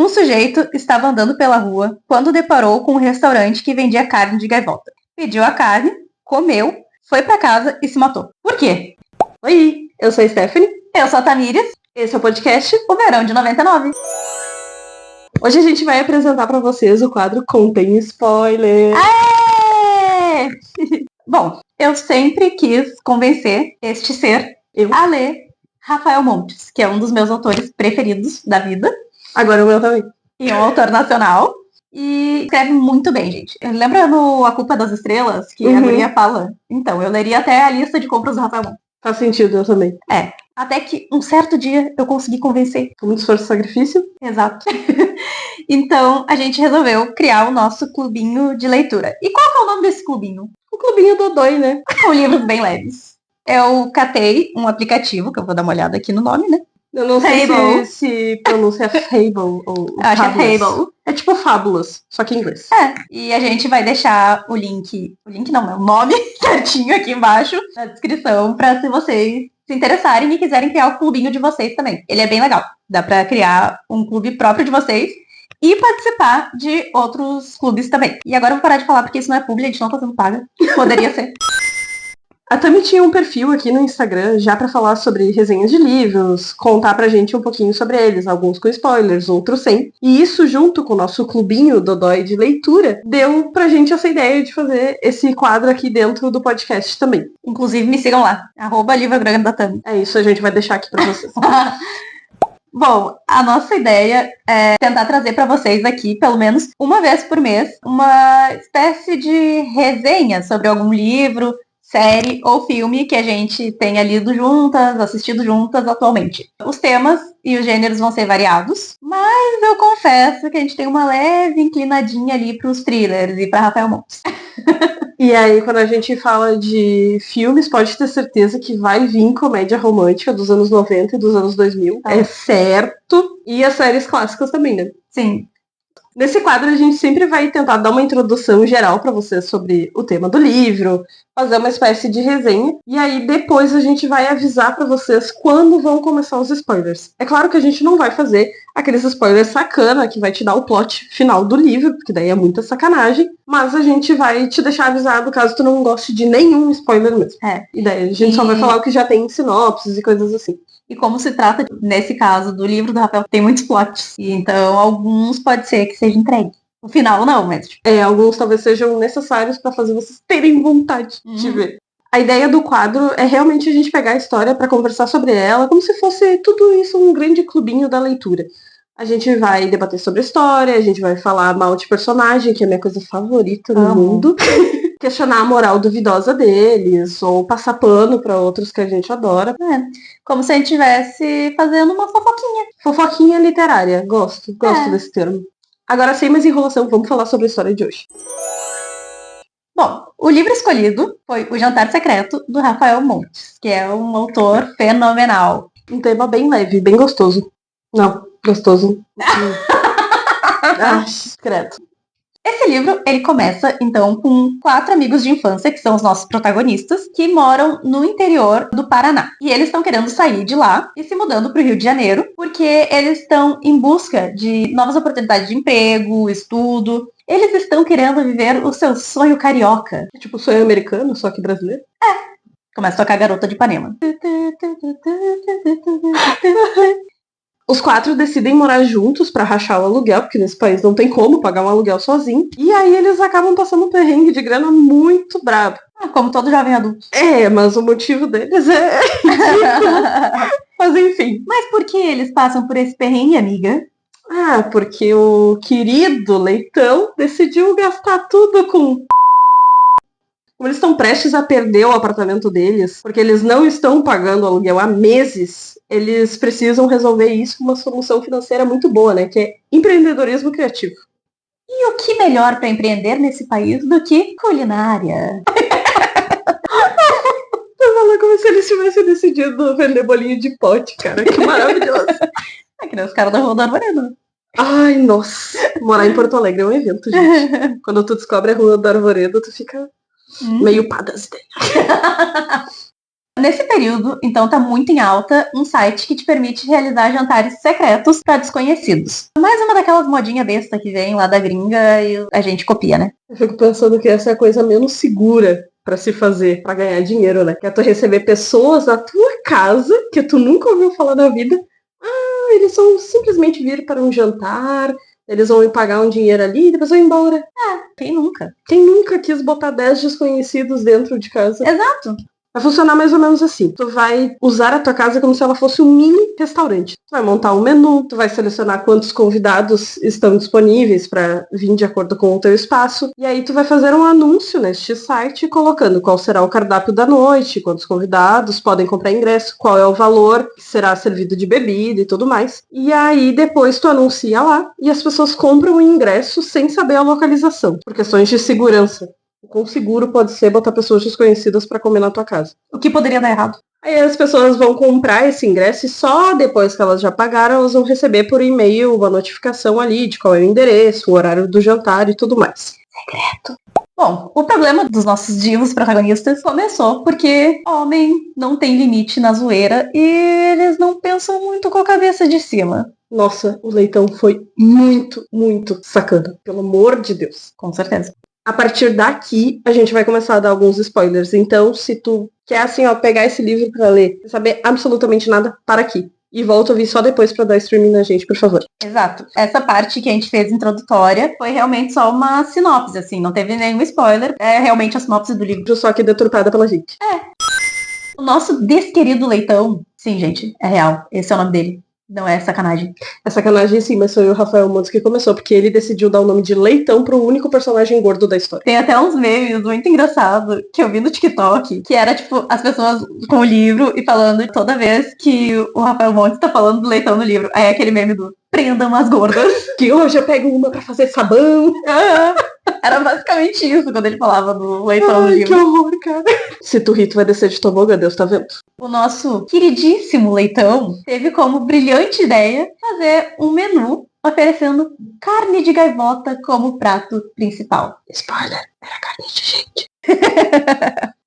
Um sujeito estava andando pela rua quando deparou com um restaurante que vendia carne de gaivota. Pediu a carne, comeu, foi pra casa e se matou. Por quê? Oi, eu sou a Stephanie. Eu sou a Tamires. Esse é o podcast O Verão de 99. Hoje a gente vai apresentar pra vocês o quadro Contém Spoiler. Aê! Bom, eu sempre quis convencer este ser a ler Rafael Montes, que é um dos meus autores preferidos da vida. Agora o meu também. E um autor nacional. E escreve muito bem, gente. Lembra no A Culpa das Estrelas, que a guria fala? Então, eu leria até a lista de compras do Rafael Montes. Faz sentido, eu também. É. Até que um certo dia eu consegui convencer. Com muito esforço e sacrifício. Exato. Então, a gente resolveu criar o nosso clubinho de leitura. E qual que é o nome desse clubinho? O Clubinho Dodói, né? Com livros bem leves. Eu catei um aplicativo, que eu vou dar uma olhada aqui no nome, né? Eu não sei se pronuncia Fable ou Acho que é Fable. É tipo Fábulas, só que em inglês. É, e a gente vai deixar o link não, é o nome certinho aqui embaixo na descrição pra se vocês se interessarem e quiserem criar o clubinho de vocês também. Ele é bem legal. Dá pra criar um clube próprio de vocês e participar de outros clubes também. E agora eu vou parar de falar porque isso não é publi, a gente não tá sendo paga. Poderia ser. A Tami tinha um perfil aqui no Instagram já pra falar sobre resenhas de livros, contar pra gente um pouquinho sobre eles, alguns com spoilers, outros sem. E isso, junto com o nosso clubinho Dodói de leitura, deu pra gente essa ideia de fazer esse quadro aqui dentro do podcast também. Inclusive, me sigam lá, @livrogrande da Tami. É isso, a gente vai deixar aqui pra vocês. Bom, a nossa ideia é tentar trazer para vocês aqui, pelo menos uma vez por mês, uma espécie de resenha sobre algum livro, série ou filme que a gente tenha lido juntas, assistido juntas atualmente. Os temas e os gêneros vão ser variados, mas eu confesso que a gente tem uma leve inclinadinha ali para os thrillers e para Rafael Montes. E aí, quando a gente fala de filmes, pode ter certeza que vai vir comédia romântica dos anos 90 e dos anos 2000. É certo. E as séries clássicas também, né? Sim. Nesse quadro, a gente sempre vai tentar dar uma introdução geral para vocês sobre o tema do livro, fazer uma espécie de resenha, e aí depois a gente vai avisar para vocês quando vão começar os spoilers. É claro que a gente não vai fazer aqueles spoilers sacana que vai te dar o plot final do livro, porque daí é muita sacanagem, mas a gente vai te deixar avisado caso tu não goste de nenhum spoiler mesmo. E daí a gente só vai falar o que já tem em sinopses e coisas assim. E como se trata, nesse caso, do livro do Rafael, tem muitos plots. E então, alguns pode ser que seja entregue. O final não, mas... alguns talvez sejam necessários para fazer vocês terem vontade de ver. A ideia do quadro é realmente a gente pegar a história para conversar sobre ela, como se fosse tudo isso um grande clubinho da leitura. A gente vai debater sobre a história, a gente vai falar mal de personagem, que é a minha coisa favorita no mundo. Questionar a moral duvidosa deles, ou passar pano pra outros que a gente adora. Como se a gente estivesse fazendo uma fofoquinha. Fofoquinha literária. Gosto desse termo. Agora, sem mais enrolação, vamos falar sobre a história de hoje. Bom, o livro escolhido foi O Jantar Secreto, do Rafael Montes, que é um autor fenomenal. Um tema bem leve, bem gostoso. Não, gostoso. Credo. Esse livro, ele começa, então, com 4 amigos de infância, que são os nossos protagonistas, que moram no interior do Paraná. E eles estão querendo sair de lá e se mudando para o Rio de Janeiro, porque eles estão em busca de novas oportunidades de emprego, estudo. Eles estão querendo viver o seu sonho carioca. É tipo sonho americano, só que brasileiro? Começa a tocar Garota de Ipanema. Os 4 decidem morar juntos pra rachar o aluguel, porque nesse país não tem como pagar um aluguel sozinho. E aí eles acabam passando um perrengue de grana muito brabo. Como todo jovem adulto. Mas o motivo deles é... Mas enfim. Mas por que eles passam por esse perrengue, amiga? Porque o querido Leitão decidiu gastar tudo com... Como eles estão prestes a perder o apartamento deles, porque eles não estão pagando aluguel há meses, eles precisam resolver isso com uma solução financeira muito boa, né? Que é empreendedorismo criativo. E o que melhor para empreender nesse país do que culinária? Eu falo como se eles tivessem decidido vender bolinho de pote, cara. Que maravilhoso. Que nem os caras da Rua do Arvoredo. Ai, nossa. Morar em Porto Alegre é um evento, gente. Quando tu descobre a Rua do Arvoredo, tu fica... meio pá das ideias. Nesse período, então, tá muito em alta um site que te permite realizar jantares secretos para desconhecidos. Mais uma daquelas modinhas besta que vem lá da gringa e a gente copia, né? Eu fico pensando que essa é a coisa menos segura pra se fazer, pra ganhar dinheiro, né? Que é tu receber pessoas na tua casa, que tu nunca ouviu falar na vida. Ah, eles vão simplesmente vir para um jantar, eles vão me pagar um dinheiro ali e depois vão embora. Quem nunca? Quem nunca quis botar 10 desconhecidos dentro de casa? Exato. Vai funcionar mais ou menos assim. Tu vai usar a tua casa como se ela fosse um mini restaurante. Tu vai montar um menu, tu vai selecionar quantos convidados estão disponíveis para vir de acordo com o teu espaço. E aí tu vai fazer um anúncio neste site colocando qual será o cardápio da noite, quantos convidados podem comprar ingresso, qual é o valor que será servido de bebida e tudo mais. E aí depois tu anuncia lá e as pessoas compram o ingresso sem saber a localização, por questões de segurança. O quão seguro pode ser botar pessoas desconhecidas pra comer na tua casa. O que poderia dar errado? Aí as pessoas vão comprar esse ingresso e só depois que elas já pagaram, elas vão receber por e-mail uma notificação ali de qual é o endereço, o horário do jantar e tudo mais. Secreto. Bom, o problema dos nossos divos protagonistas começou porque homem não tem limite na zoeira e eles não pensam muito com a cabeça de cima. Nossa, o Leitão foi muito, muito sacana. Pelo amor de Deus. Com certeza. A partir daqui, a gente vai começar a dar alguns spoilers. Então, se tu quer, assim, ó, pegar esse livro pra ler, saber absolutamente nada, para aqui. E volta a ouvir só depois pra dar streaming na gente, por favor. Exato. Essa parte que a gente fez introdutória foi realmente só uma sinopse, assim. Não teve nenhum spoiler. É realmente a sinopse do livro. Só que deturpada pela gente. O nosso desquerido Leitão... Sim, gente, é real. Esse é o nome dele. Não é sacanagem. É sacanagem sim, mas foi o Rafael Montes que começou, porque ele decidiu dar o nome de Leitão pro único personagem gordo da história. Tem até uns memes muito engraçados que eu vi no TikTok, que era, tipo, as pessoas com o livro e falando toda vez que o Rafael Montes tá falando do Leitão no livro. Aí é aquele meme do prendam as gordas. Que hoje eu pego uma pra fazer sabão. Era basicamente isso quando ele falava do Leitão no Ai, livro. que horror, cara. Se tu rir, tu vai descer de tobogã, Deus tá vendo? O nosso queridíssimo Leitão teve como brilhante ideia fazer um menu oferecendo carne de gaivota como prato principal. Spoiler, era carne de gente.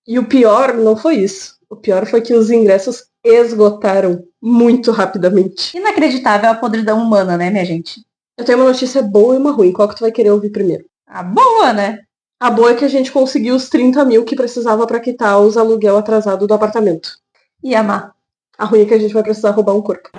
E o pior não foi isso. O pior foi que os ingressos esgotaram muito rapidamente. Inacreditável a podridão humana, né, minha gente? Eu tenho uma notícia boa e uma ruim. Qual que tu vai querer ouvir primeiro? A boa, né? A boa é que a gente conseguiu os 30 mil que precisava pra quitar os aluguel atrasado do apartamento. E a má. A ruim é que a gente vai precisar roubar um corpo.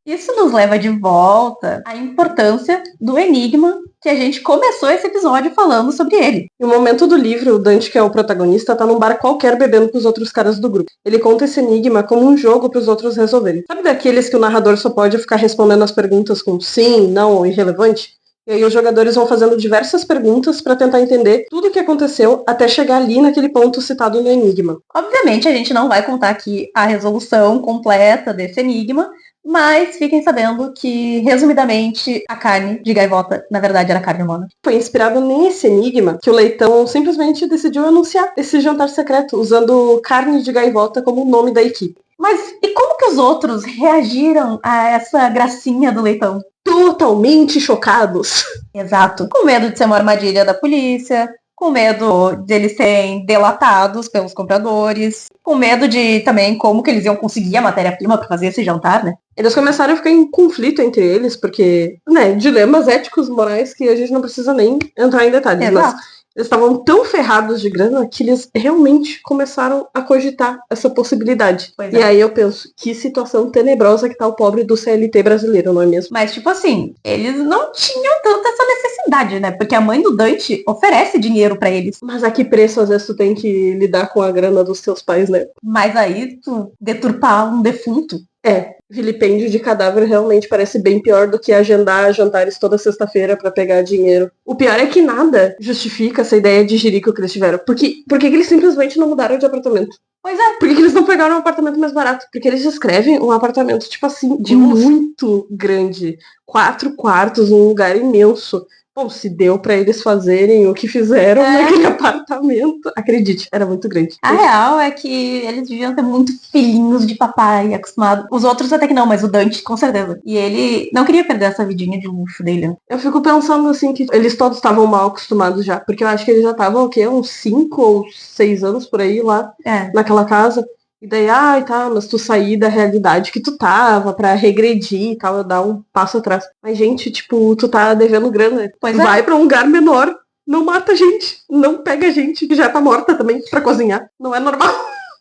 Isso nos leva de volta à importância do enigma que a gente começou esse episódio falando sobre ele. No momento do livro, o Dante, que é o protagonista, tá num bar qualquer bebendo com os outros caras do grupo. Ele conta esse enigma como um jogo pros outros resolverem. Sabe daqueles que o narrador só pode ficar respondendo as perguntas com sim, não ou irrelevante? E aí os jogadores vão fazendo diversas perguntas pra tentar entender tudo o que aconteceu até chegar ali naquele ponto citado no enigma. Obviamente a gente não vai contar aqui a resolução completa desse enigma, mas fiquem sabendo que, resumidamente, a carne de gaivota, na verdade, era carne humana. Foi inspirado nesse enigma que o Leitão simplesmente decidiu anunciar esse jantar secreto, usando carne de gaivota como o nome da equipe. Mas e como que os outros reagiram a essa gracinha do Leitão? Totalmente chocados. Exato. Com medo de ser uma armadilha da polícia, com medo de eles serem delatados pelos compradores, com medo de também como que eles iam conseguir a matéria-prima para fazer esse jantar, né? Eles começaram a ficar em conflito entre eles, porque, né, dilemas éticos, morais, que a gente não precisa nem entrar em detalhes. Exato. Mas eles estavam tão ferrados de grana que eles realmente começaram a cogitar essa possibilidade. Pois E é. aí eu penso, que situação tenebrosa que tá o pobre do CLT brasileiro, não é mesmo? Mas, tipo assim, eles não tinham tanta essa necessidade, né? Porque a mãe do Dante oferece dinheiro pra eles. Mas a que preço às vezes tu tem que lidar com a grana dos teus pais, né? Mas aí, tu deturpar um defunto. É, vilipêndio de cadáver realmente parece bem pior do que agendar jantares toda sexta-feira pra pegar dinheiro. O pior é que nada justifica essa ideia de jirico que eles tiveram. Por que eles simplesmente não mudaram de apartamento? Pois é. Por que eles não pegaram um apartamento mais barato? Porque eles descrevem um apartamento, tipo assim, de muito grande. 4 quartos, um lugar imenso. Bom, se deu pra eles fazerem o que fizeram naquele apartamento, acredite, era muito grande. A real é que eles deviam ter muito filhinhos de papai acostumado. Os outros outros até que não, mas o Dante, com certeza. E ele não queria perder essa vidinha de luxo dele, né? Eu fico pensando, assim, que eles todos estavam mal acostumados já. Porque eu acho que eles já estavam, o quê? Uns 5 ou 6 anos por aí lá, naquela casa. E daí, tá, mas tu sair da realidade que tu tava pra regredir e tal, dar um passo atrás. Mas, gente, tipo, tu tá devendo grana. Pois Vai pra um lugar menor, não mata a gente, não pega a gente que já tá morta também pra cozinhar. Não é normal.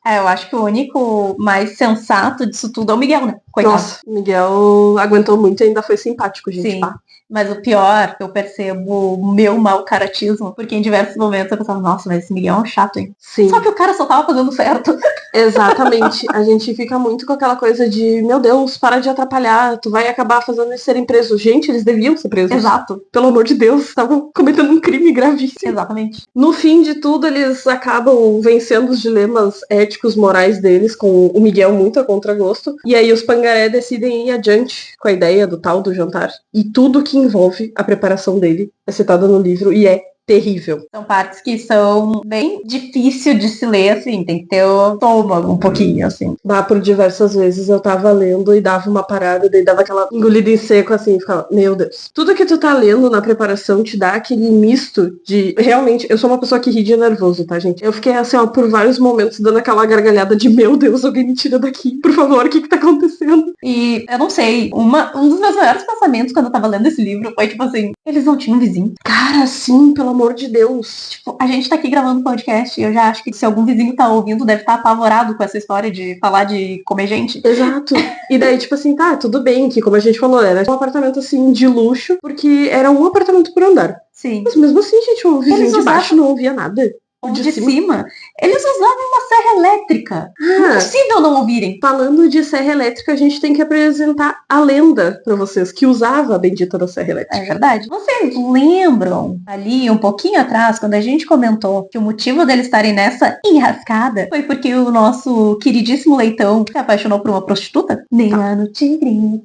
Eu acho que o único mais sensato disso tudo é o Miguel, né? Coitado. Nossa, o Miguel aguentou muito e ainda foi simpático, gente. Sim. Pá. Mas o pior, que eu percebo o meu mau caratismo, porque em diversos momentos eu pensava, nossa, mas esse Miguel é um chato, hein? Sim. Só que o cara só tava fazendo certo. Exatamente. A gente fica muito com aquela coisa de, meu Deus, para de atrapalhar, tu vai acabar fazendo eles serem presos. Gente, eles deviam ser presos. Exato. Pelo amor de Deus, estavam cometendo um crime gravíssimo. Exatamente. No fim de tudo, eles acabam vencendo os dilemas éticos, morais deles, com o Miguel muito a contragosto. E aí os Pangaré decidem ir adiante com a ideia do tal do jantar. E tudo que envolve a preparação dele é citado no livro e é terrível. São partes que são bem difícil de se ler, assim, tem que ter o estômago um pouquinho, assim. Por diversas vezes eu tava lendo e dava uma parada, daí dava aquela engolida em seco, assim, e ficava, meu Deus. Tudo que tu tá lendo na preparação te dá aquele misto de, realmente, eu sou uma pessoa que ri de nervoso, tá, gente? Eu fiquei, assim, ó, por vários momentos dando aquela gargalhada de, meu Deus, alguém me tira daqui, por favor, o que tá acontecendo? E, eu não sei, um dos meus maiores pensamentos quando eu tava lendo esse livro foi, tipo assim, eles não tinham vizinho. Cara, sim, pelo amor de Deus. Tipo, a gente tá aqui gravando podcast e eu já acho que se algum vizinho tá ouvindo, deve estar apavorado com essa história de falar de comer gente. Exato. E daí, tipo assim, tá, tudo bem, que como a gente falou, era um apartamento, assim, de luxo, porque era um apartamento por andar. Sim. Mas mesmo assim, gente, o vizinho de baixo não ouvia nada. O de cima, eles usavam uma serra elétrica. Não é possível não ouvirem. Falando de serra elétrica, a gente tem que apresentar a lenda pra vocês, que usava a bendita da serra elétrica. É verdade. Vocês lembram, ali um pouquinho atrás, quando a gente comentou que o motivo deles estarem nessa enrascada foi porque o nosso queridíssimo Leitão se apaixonou por uma prostituta? Nem lá no Tigrinho,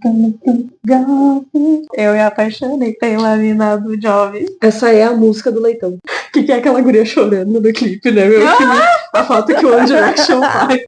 eu me apaixonei pela mina do Job. Essa é a música do Leitão. Que é aquela guria chorando no clipe, né? A foto que o One Direction faz.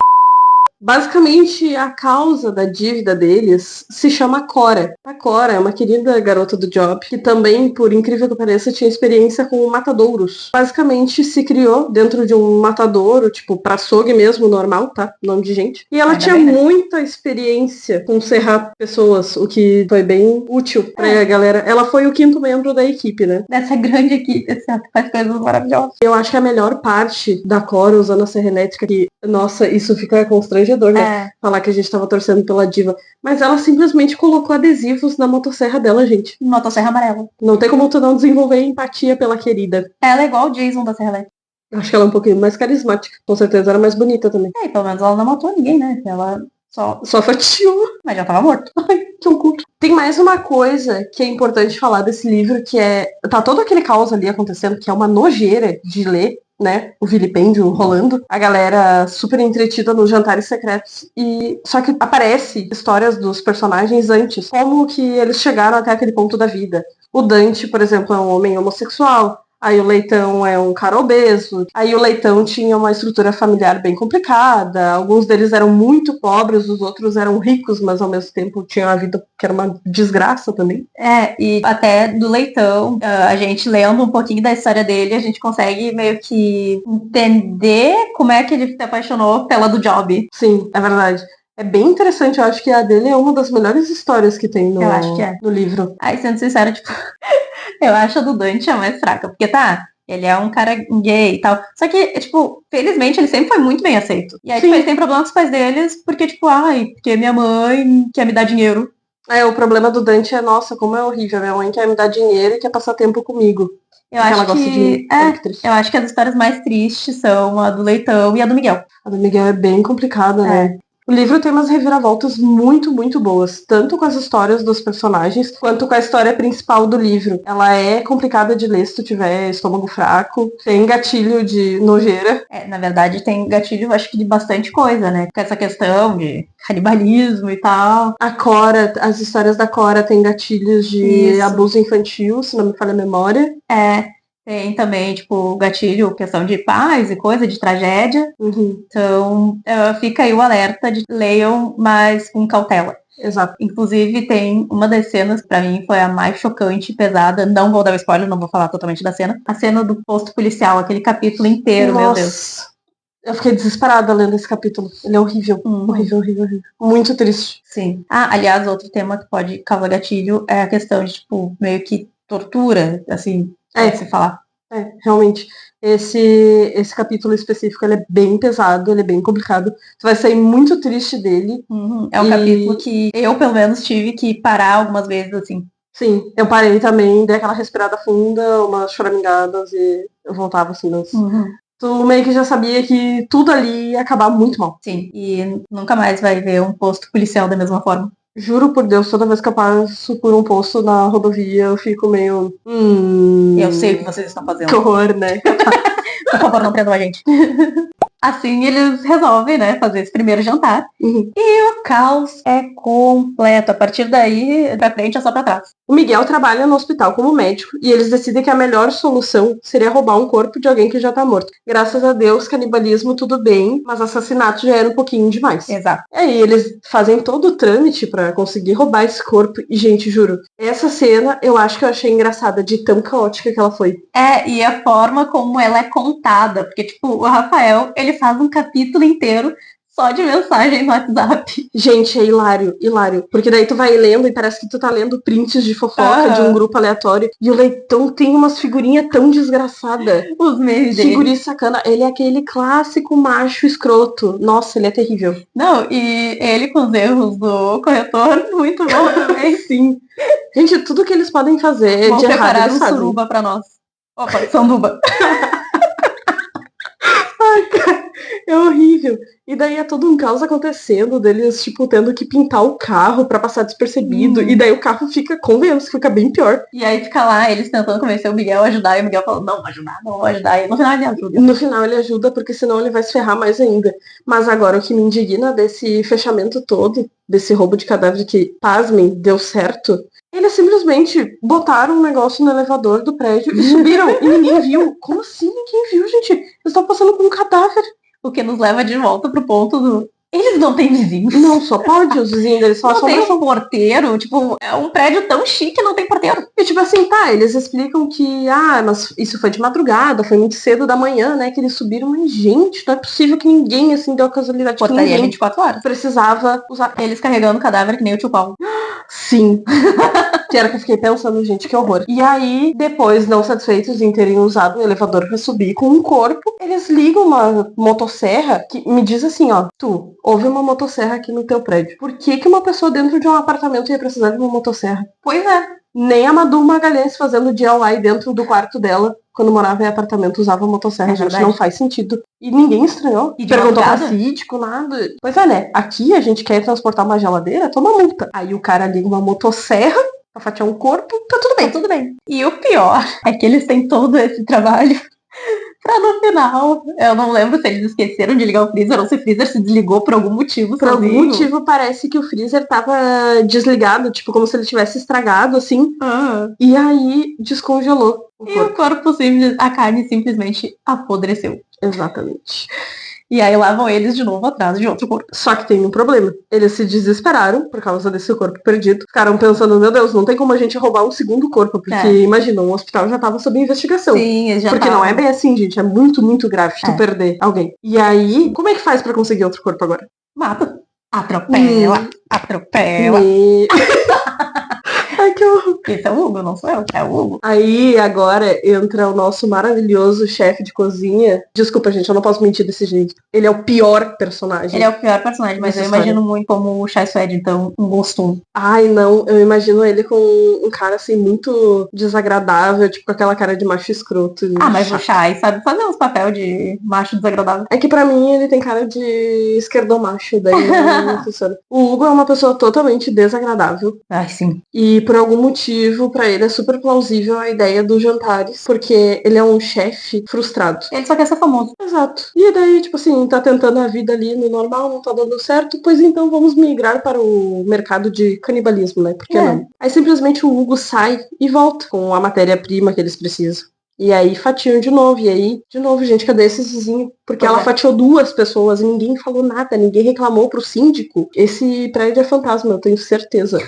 Basicamente, a causa da dívida deles se chama Cora. A Cora é uma querida garota do Job, que também, por incrível que pareça, tinha experiência com matadouros. Basicamente, se criou dentro de um matadouro, tipo, pra açougue mesmo, normal, tá? Nome de gente. E ela tinha muita experiência com serrar pessoas, o que foi bem útil pra galera. Ela foi o 5º membro da equipe, né? Dessa grande equipe, assim, que faz coisas maravilhosas. Eu acho que a melhor parte da Cora usando a serra elétrica, que, nossa, isso fica constrangedor, né? Falar que a gente tava torcendo pela diva. Mas ela simplesmente colocou adesivos na motosserra dela, gente. Motosserra amarela. Não tem como tu não desenvolver empatia pela querida. Ela é igual o Jason da Serra Elétrica. Acho que ela é um pouquinho mais carismática. Com certeza era mais bonita também. E pelo menos ela não matou ninguém, né? Ela só fatiou. Mas já tava morto. Ai, que oculto. Tem mais uma coisa que é importante falar desse livro, que é... Tá todo aquele caos ali acontecendo, que é uma nojeira de ler, né? O vilipêndio rolando. A galera super entretida nos jantares secretos. E só que aparece histórias dos personagens antes. Como que eles chegaram até aquele ponto da vida. O Dante, por exemplo, é um homem homossexual. Aí o Leitão é um cara obeso. Aí o Leitão tinha uma estrutura familiar bem complicada. Alguns deles eram muito pobres, os outros eram ricos, mas ao mesmo tempo tinham uma vida que era uma desgraça também. E até do Leitão, a gente lendo um pouquinho da história dele, a gente consegue meio que entender como é que ele se apaixonou pela do Job. Sim, é verdade. É bem interessante, eu acho que a dele é uma das melhores histórias que tem no, eu acho que no livro. Aí, sendo sincera, tipo, eu acho a do Dante a mais fraca, porque ele é um cara gay e tal. Só que, tipo, felizmente ele sempre foi muito bem aceito. E aí, tipo, ele tem problema com os pais deles, porque, tipo, porque minha mãe quer me dar dinheiro. O problema do Dante é, nossa, como é horrível. Minha mãe quer me dar dinheiro e quer passar tempo comigo. Eu acho que as histórias mais tristes são a do Leitão e a do Miguel. A do Miguel é bem complicada, né? O livro tem umas reviravoltas muito, muito boas, tanto com as histórias dos personagens, quanto com a história principal do livro. Ela é complicada de ler se tu tiver estômago fraco, tem gatilho de nojeira. Na verdade, tem gatilho, acho que de bastante coisa, né? Com essa questão de canibalismo e tal. A Cora, as histórias da Cora tem gatilhos de abuso infantil, se não me falha a memória. Tem também, tipo, gatilho, questão de paz e coisa, de tragédia. Uhum. Então, fica aí o alerta de leiam, mas com cautela. Exato. Inclusive, tem uma das cenas, pra mim, foi a mais chocante e pesada. Não vou dar o spoiler, não vou falar totalmente da cena. A cena do posto policial, aquele capítulo inteiro, meu Deus. Nossa, eu fiquei desesperada lendo esse capítulo. Ele é horrível. Horrível, horrível, horrível. Muito triste. Sim. Ah, aliás, outro tema que pode causar gatilho é a questão de, tipo, meio que tortura, assim, pode se falar. Realmente. Esse capítulo específico, ele é bem pesado, ele é bem complicado. Tu vai sair muito triste dele. É um capítulo que eu, pelo menos, tive que parar algumas vezes, assim. Sim, eu parei também, dei aquela respirada funda, umas choramingadas e eu voltava assim, mas... Tu meio que já sabia que tudo ali ia acabar muito mal. Sim, e nunca mais vai ver um posto policial da mesma forma. Juro por Deus, toda vez que eu passo por um posto na rodovia, eu fico meio... Eu sei o que vocês estão fazendo. Que horror, né? Por favor, não prendam a gente. Assim, eles resolvem, né, fazer esse primeiro jantar. E o caos é completo. A partir daí, pra frente é só pra trás. O Miguel trabalha no hospital como médico e eles decidem que a melhor solução seria roubar um corpo de alguém que já tá morto. Graças a Deus, canibalismo tudo bem, mas assassinato já era um pouquinho demais. Exato. E aí eles fazem todo o trâmite pra conseguir roubar esse corpo e, gente, juro, essa cena eu acho que eu achei engraçada de tão caótica que ela foi. E a forma como ela é contada, porque, tipo, o Rafael, ele faz um capítulo inteiro só de mensagem no WhatsApp. Gente, é hilário, hilário. Porque daí tu vai lendo e parece que tu tá lendo prints de fofoca de um grupo aleatório. E o Leitão tem umas figurinhas tão desgraçadas. Os memes dele. Figurinha sacana. Ele é aquele clássico macho escroto. Nossa, ele é terrível. Não, e ele com os erros do corretor, muito bom também. Sim. Gente, tudo que eles podem fazer Vão de errado eles fazem. suruba pra nós. Opa, sanduba. Ai, cara, é horrível. E daí é todo um caos acontecendo, deles, tipo, tendo que pintar o carro pra passar despercebido. E daí o carro fica, convenhamos, fica bem pior. E aí fica lá, eles tentando convencer o Miguel a ajudar, e o Miguel falando, não vou ajudar, não vou ajudar. E no final ele ajuda. No final ele ajuda, porque senão ele vai se ferrar mais ainda. Mas agora o que me indigna desse fechamento todo, desse roubo de cadáver que, pasmem, deu certo, eles simplesmente botaram um negócio no elevador do prédio e subiram e ninguém viu. Como assim ninguém viu, gente? Eles estão passando por um cadáver. O que nos leva de volta pro ponto do... Eles não têm vizinhos. Não, só pode os vizinhos deles só não tem um porteiro, tipo, é um prédio tão chique, não tem porteiro. E tipo assim, tá, eles explicam que, mas isso foi de madrugada, foi muito cedo da manhã, né, que eles subiram, mas gente, não é possível que ninguém, assim, deu a casualidade que Portaria ninguém 24 horas. Precisava usar. Eles carregando o cadáver que nem o tio Paulo. Sim. Que era que eu fiquei pensando, gente, que horror. E aí, depois, não satisfeitos em terem usado o elevador pra subir com um corpo, eles ligam uma motosserra que me diz assim, ó, tu, houve uma motosserra aqui no teu prédio. Por que que uma pessoa dentro de um apartamento ia precisar de uma motosserra? Pois é. Nem a Madu Magalhães fazendo DIY dentro do quarto dela, quando morava em apartamento, usava motosserra. Gente, não faz sentido. E ninguém estranhou. E perguntou pra síndico, nada. Pois é, né? Aqui a gente quer transportar uma geladeira, toma multa. Aí o cara liga uma motosserra pra fatiar um corpo, tá tudo bem. Tá tudo bem. E o pior é que eles têm todo esse trabalho pra no final, eu não lembro se eles esqueceram de ligar o freezer ou se o freezer se desligou por algum motivo. Por algum motivo parece que o freezer tava desligado, tipo como se ele tivesse estragado, assim. E aí descongelou o corpo. E o corpo a carne simplesmente apodreceu. Exatamente. E aí lá vão eles de novo atrás de outro corpo. Só que tem um problema. Eles se desesperaram por causa desse corpo perdido. Ficaram pensando, meu Deus, não tem como a gente roubar um segundo corpo. Porque, imagina, o hospital já tava sob investigação. Sim, já porque não é bem assim, gente. É muito, muito grave tu perder alguém. E aí, como é que faz pra conseguir outro corpo agora? Mata. Atropela. Atropela. Ai, que horror. Esse é o Hugo, não sou eu, é o Hugo. Aí, agora, entra o nosso maravilhoso chefe de cozinha. Desculpa, gente, eu não posso mentir desse jeito. Ele é o pior personagem. Ele é o pior personagem, mas eu imagino muito como o Chai Suede, então, um gostoso. Ai, não, eu imagino ele com um cara, assim, muito desagradável, tipo, com aquela cara de macho escroto. Mas o Chai sabe fazer uns papéis de macho desagradável. É que pra mim ele tem cara de esquerdomacho, daí não funciona. O Hugo é uma pessoa totalmente desagradável. Ai, sim. E por algum motivo, pra ele é super plausível a ideia dos jantares, porque ele é um chefe frustrado. Ele só quer ser famoso. Exato. E daí, tipo assim, tá tentando a vida ali no normal, não tá dando certo, pois então vamos migrar para o mercado de canibalismo, né? Por que não? Aí simplesmente o Hugo sai e volta com a matéria-prima que eles precisam. E aí fatiam de novo. E aí, de novo, gente, cadê esses vizinhos? Porque ela fatiou 2 pessoas e ninguém falou nada, ninguém reclamou pro síndico. Esse prédio é fantasma, eu tenho certeza.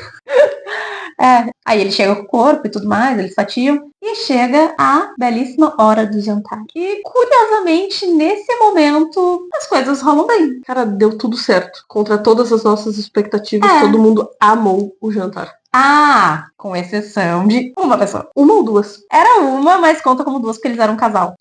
Aí ele chega com o corpo e tudo mais, eles fatiam. E chega a belíssima hora do jantar. E, curiosamente, nesse momento, as coisas rolam bem. Cara, deu tudo certo. Contra todas as nossas expectativas, todo mundo amou o jantar. Com exceção de uma pessoa. Uma ou 2? Era uma, mas conta como 2 porque eles eram um casal.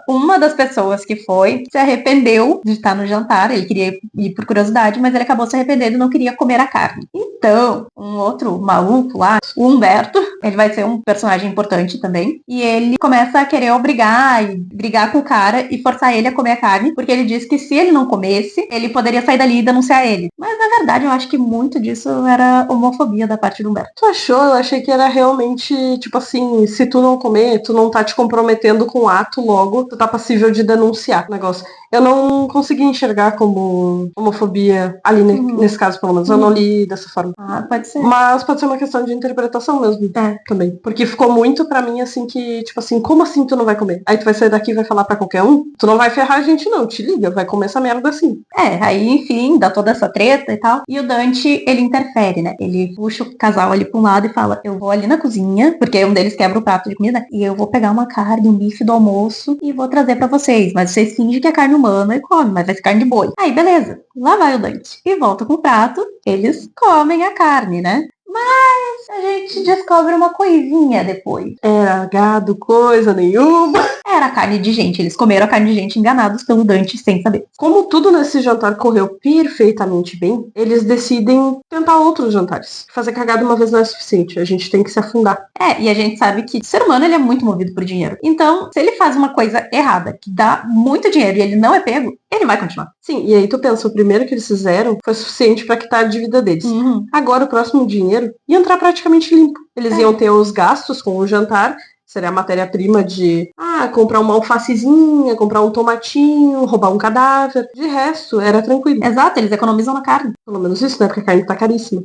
Uma das pessoas que foi se arrependeu de estar no jantar. Ele queria ir por curiosidade, mas ele acabou se arrependendo e não queria comer a carne. Então, um outro maluco lá, o Humberto, ele vai ser um personagem importante também. E ele começa a querer brigar com o cara e forçar ele a comer a carne, porque ele disse que se ele não comesse, ele poderia sair dali e denunciar ele. Mas, na verdade, eu acho que muito disso era homofobia da parte do Humberto. Tu achou? Eu achei que era realmente, tipo assim, se tu não comer, tu não tá te comprometendo com o ato, logo tu tá passível de denunciar o negócio. Eu não consegui enxergar como homofobia ali nesse caso, pelo menos. Eu não li dessa forma. Pode ser. Mas pode ser uma questão de interpretação mesmo. Também. Porque ficou muito pra mim assim que, tipo assim, como assim tu não vai comer? Aí tu vai sair daqui e vai falar pra qualquer um? Tu não vai ferrar a gente não, te liga, vai comer essa merda assim. Aí enfim, dá toda essa treta e tal. E o Dante, ele interfere, né? Ele puxa o casal ali pra um lado e fala, eu vou ali na cozinha, porque um deles quebra o prato de comida, e eu vou pegar uma carne, um bife do almoço e vou trazer pra vocês. Mas vocês fingem que é carne humana e come, mas vai ser carne de boi. Aí, beleza. Lá vai o Dante. E volta com o prato, eles comem a carne, né? Mas a gente descobre uma coisinha depois. Era gado, coisa nenhuma. Era carne de gente. Eles comeram a carne de gente enganados pelo Dante sem saber. Como tudo nesse jantar correu perfeitamente bem, eles decidem tentar outros jantares. Fazer cagada uma vez não é suficiente. A gente tem que se afundar. E a gente sabe que o ser humano ele é muito movido por dinheiro. Então, se ele faz uma coisa errada, que dá muito dinheiro e ele não é pego, ele vai continuar. Sim, e aí tu pensa, o primeiro que eles fizeram foi suficiente pra quitar a dívida deles. Agora o próximo dinheiro ia entrar praticamente limpo. Eles iam ter os gastos com o jantar, seria a matéria-prima de comprar uma alfacezinha, comprar um tomatinho, roubar um cadáver. De resto, era tranquilo. Exato, eles economizam na carne. Pelo menos isso, né? Porque a carne tá caríssima.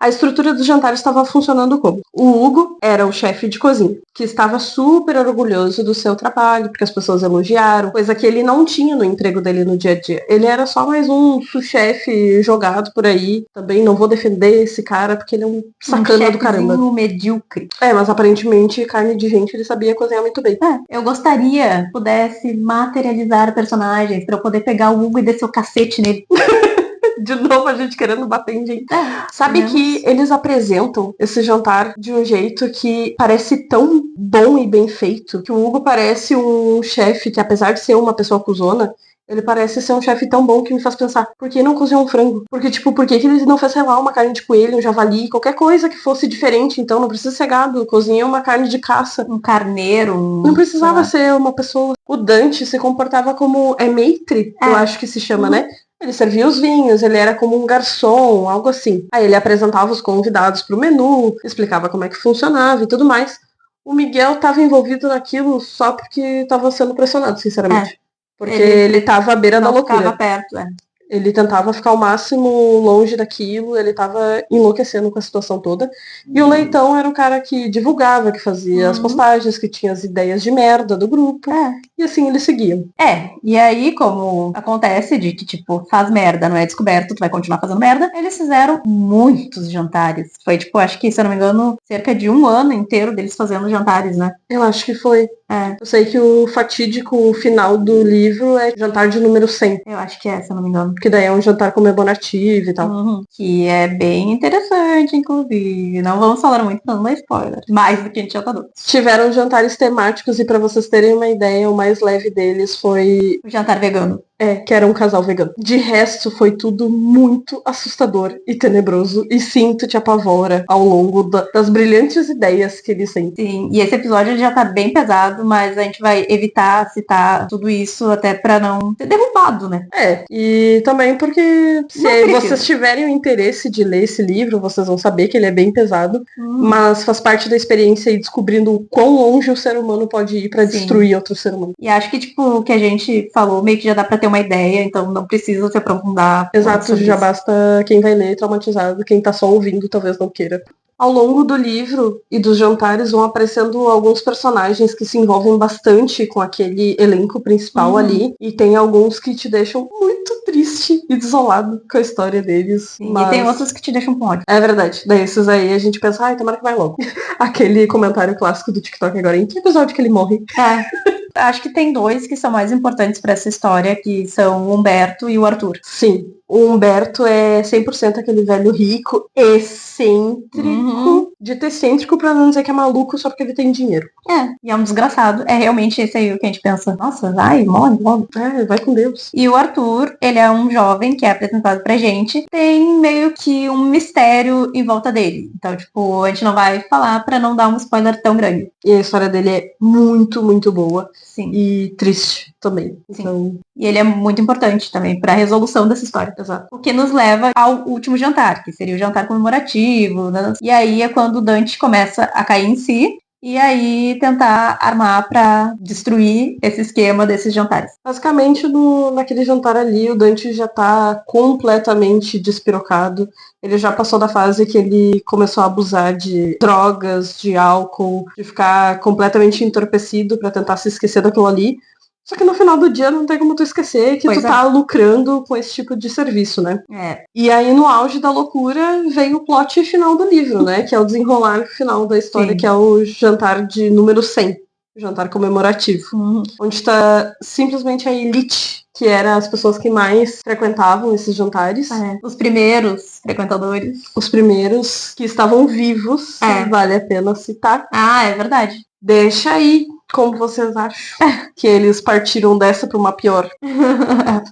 A estrutura do jantar estava funcionando como? O Hugo era o chefe de cozinha, que estava super orgulhoso do seu trabalho, porque as pessoas elogiaram, coisa que ele não tinha no emprego dele no dia a dia. Ele era só mais um sous-chefe jogado por aí. Também não vou defender esse cara, porque ele é um sacana do caramba. Medíocre. Mas aparentemente carne de gente ele sabia cozinhar muito bem. Eu gostaria que pudesse materializar personagens pra eu poder pegar o Hugo e descer o cacete nele. De novo a gente querendo bater em gente. Sabe que eles apresentam esse jantar de um jeito que parece tão bom e bem feito, que o Hugo parece um chefe que, apesar de ser uma pessoa cuzona, ele parece ser um chefe tão bom que me faz pensar, por que não cozinhou um frango? Porque, por que ele não fez, sei lá, uma carne de coelho, um javali, qualquer coisa que fosse diferente, então não precisa ser gado, cozinha uma carne de caça. Um carneiro. Não precisava ser uma pessoa. O Dante se comportava como maître, eu acho que se chama, né? Ele servia os vinhos, ele era como um garçom, algo assim. Aí ele apresentava os convidados pro menu, explicava como é que funcionava e tudo mais. O Miguel estava envolvido naquilo só porque estava sendo pressionado, sinceramente. Porque ele estava à beira da loucura. Ficava perto, Ele tentava ficar ao máximo longe daquilo, ele tava enlouquecendo com a situação toda. E o Leitão era o cara que divulgava, que fazia as postagens, que tinha as ideias de merda do grupo. E assim eles seguiam. E aí, como acontece de que, faz merda, não é descoberto, tu vai continuar fazendo merda, eles fizeram muitos jantares. Foi, acho que, se eu não me engano, cerca de 1 ano inteiro deles fazendo jantares, né? Eu acho que foi. Eu sei que o fatídico final do livro é jantar de número 100. Eu acho que é, se eu não me engano. Que daí é um jantar comemorativo e tal. Que é bem interessante, inclusive. Não vamos falar muito, não é spoiler. Mais do que a gente já tá dando. Tiveram jantares temáticos e pra vocês terem uma ideia, o mais leve deles foi... o jantar vegano. Que era um casal vegano. De resto, foi tudo muito assustador e tenebroso. E sim, tu te apavora ao longo das brilhantes ideias que eles têm. Sim, e esse episódio já tá bem pesado, mas a gente vai evitar citar tudo isso até pra não ser derrubado, né? E também porque se vocês tiverem o interesse de ler esse livro, vocês vão saber que ele é bem pesado, mas faz parte da experiência e descobrindo o quão longe o ser humano pode ir pra destruir outro ser humano. E acho que, o que a gente falou meio que já dá pra ter uma ideia, então não precisa se aprofundar. Exato, já basta quem vai ler traumatizado, quem tá só ouvindo talvez não queira. Ao longo do livro e dos jantares vão aparecendo alguns personagens que se envolvem bastante com aquele elenco principal ali. E tem alguns que te deixam muito triste e desolado com a história deles. Sim, mas... E tem outros que te deixam com ódio. É verdade. Daí esses aí a gente pensa, ai, tomara que vai logo. Aquele comentário clássico do TikTok agora, em que episódio que ele morre? Acho que tem 2 que são mais importantes pra essa história, que são o Humberto e o Arthur. Sim. O Humberto é 100% aquele velho rico, excêntrico, dito excêntrico pra não dizer que é maluco só porque ele tem dinheiro. E é um desgraçado. É realmente esse aí o que a gente pensa, nossa, vai, morre logo. Vai com Deus. E o Arthur, ele é um jovem que é apresentado pra gente, tem meio que um mistério em volta dele. Então, tipo, a gente não vai falar pra não dar um spoiler tão grande. E a história dele é muito, muito boa. Sim. E triste também. Sim. Então... E ele é muito importante também para a resolução dessa história. Exato. O que nos leva ao último jantar, que seria o jantar comemorativo, né? E aí é quando o Dante começa a cair em si e aí tentar armar para destruir esse esquema desses jantares. Basicamente, naquele jantar ali, o Dante já tá completamente despirocado. Ele já passou da fase que ele começou a abusar de drogas, de álcool, de ficar completamente entorpecido para tentar se esquecer daquilo ali. Só que no final do dia não tem como tu esquecer que tu tá lucrando com esse tipo de serviço, né? E aí, no auge da loucura, vem o plot final do livro, né? Que é o desenrolar final da história, Sim. Que é o jantar de número 100. O jantar comemorativo. Onde tá simplesmente a elite, que eram as pessoas que mais frequentavam esses jantares. Os primeiros frequentadores. Os primeiros que estavam vivos, vale a pena citar. É verdade. Deixa aí como vocês acham que eles partiram dessa pra uma pior.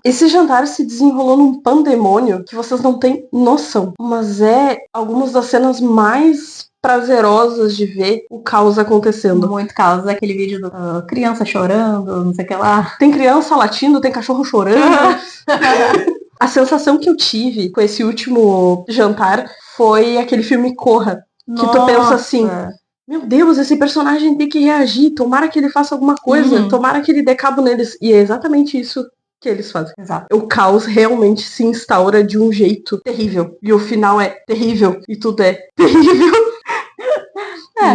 Esse jantar se desenrolou num pandemônio que vocês não têm noção. Mas é algumas das cenas mais prazerosas de ver o caos acontecendo. Muito caos. Aquele vídeo do criança chorando, não sei o que lá. Tem criança latindo, tem cachorro chorando. A sensação que eu tive com esse último jantar foi aquele filme Corra. Que tu pensa assim... Meu Deus, esse personagem tem que reagir, tomara que ele faça alguma coisa, tomara que ele dê cabo neles. E é exatamente isso que eles fazem. Exato. O caos realmente se instaura de um jeito terrível. E o final é terrível. E tudo é terrível.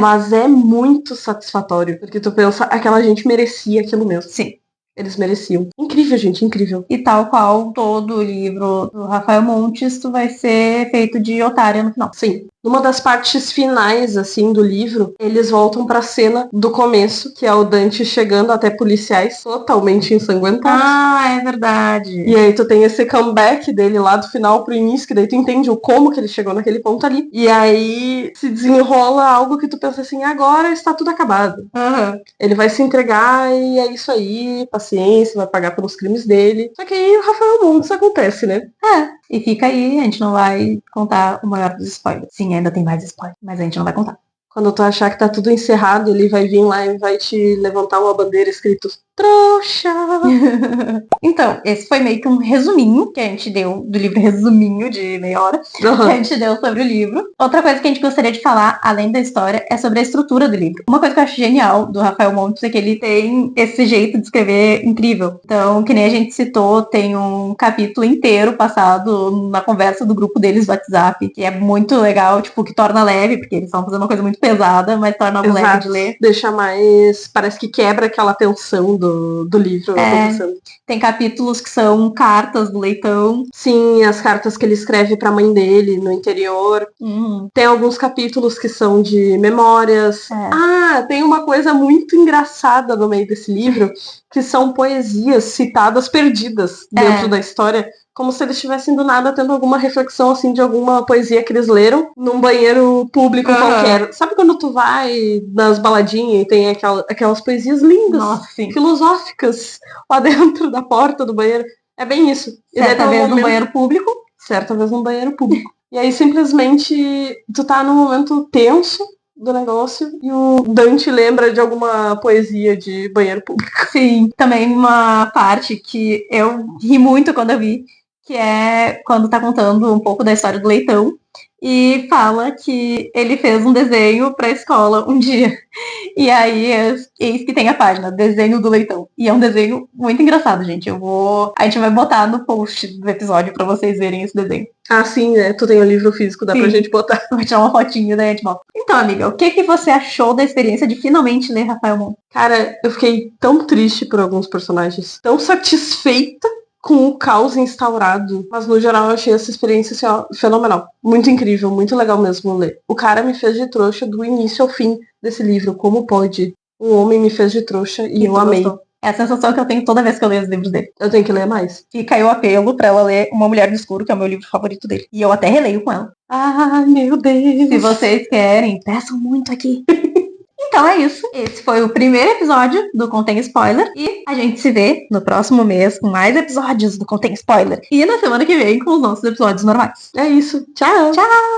Mas é muito satisfatório. Porque tu pensa, aquela gente merecia aquilo mesmo. Sim. Eles mereciam. Incrível, gente, incrível. E tal qual todo o livro do Rafael Montes, tu vai ser feito de otária no final. Sim. Numa das partes finais, assim, do livro, eles voltam pra cena do começo, que é o Dante chegando até policiais totalmente ensanguentados. É verdade. E aí tu tem esse comeback dele lá do final pro início, que daí tu entende o como que ele chegou naquele ponto ali. E aí se desenrola algo que tu pensa assim, agora está tudo acabado. Ele vai se entregar e é isso aí, paciência, vai pagar pelos crimes dele. Só que aí o Rafael Montes acontece, né? E fica aí, a gente não vai contar o maior dos spoilers. Sim, ainda tem mais spoilers, mas a gente não vai contar. Quando tu achar que tá tudo encerrado, ele vai vir lá e vai te levantar uma bandeira escrito trouxa. Então, esse foi meio que um resuminho que a gente deu do livro, resuminho de meia hora, que a gente deu sobre o livro. Outra coisa que a gente gostaria de falar, além da história, é sobre a estrutura do livro. Uma coisa que eu acho genial do Rafael Montes é que ele tem esse jeito de escrever incrível. Então, que nem a gente citou, tem um capítulo inteiro passado na conversa do grupo deles do WhatsApp, que é muito legal, tipo, que torna leve, porque eles estão fazendo uma coisa muito pesada, mas torna leve de ler. Deixa mais... Parece que quebra aquela tensão do livro acontecendo. Tem capítulos que são cartas do Leitão. Sim, as cartas que ele escreve pra mãe dele no interior. Tem alguns capítulos que são de memórias. Tem uma coisa muito engraçada no meio desse livro, que são poesias citadas perdidas dentro da história. Como se eles estivessem do nada tendo alguma reflexão, assim, de alguma poesia que eles leram num banheiro público qualquer. Sabe quando tu vai nas baladinhas e tem aquelas poesias lindas, filosóficas, lá dentro da porta do banheiro? É bem isso. Certa vez num banheiro público. Certa vez num banheiro público. E aí, simplesmente, tu tá num momento tenso do negócio e o Dante lembra de alguma poesia de banheiro público. Sim, também uma parte que eu ri muito quando eu vi, que é quando tá contando um pouco da história do Leitão. e fala que ele fez um desenho pra escola um dia. E aí, eis que tem a página, desenho do leitão. E é um desenho muito engraçado, gente. A gente vai botar no post do episódio pra vocês verem esse desenho. Ah, sim, né? Tu tem o livro físico, dá pra gente botar. Vou tirar uma fotinha, daí a gente bota. Então, amiga, o que você achou da experiência de finalmente ler Rafael Monte? Cara, eu fiquei tão triste por alguns personagens, tão satisfeita com o caos instaurado. Mas no geral eu achei essa experiência assim, ó, fenomenal. Muito incrível, muito legal mesmo ler. O cara me fez de trouxa do início ao fim desse livro. Como pode? Um homem me fez de trouxa e eu amei. Gostou? É a sensação que eu tenho toda vez que eu leio os livros dele. Eu tenho que ler mais. Fica aí o apelo pra ela ler Uma Mulher no Escuro, que é o meu livro favorito dele. E eu até releio com ela. Ai, meu Deus. Se vocês querem, peçam muito aqui. Então é isso. Esse foi o primeiro episódio do Contém Spoiler. E a gente se vê no próximo mês com mais episódios do Contém Spoiler. E na semana que vem com os nossos episódios normais. É isso. Tchau. Tchau.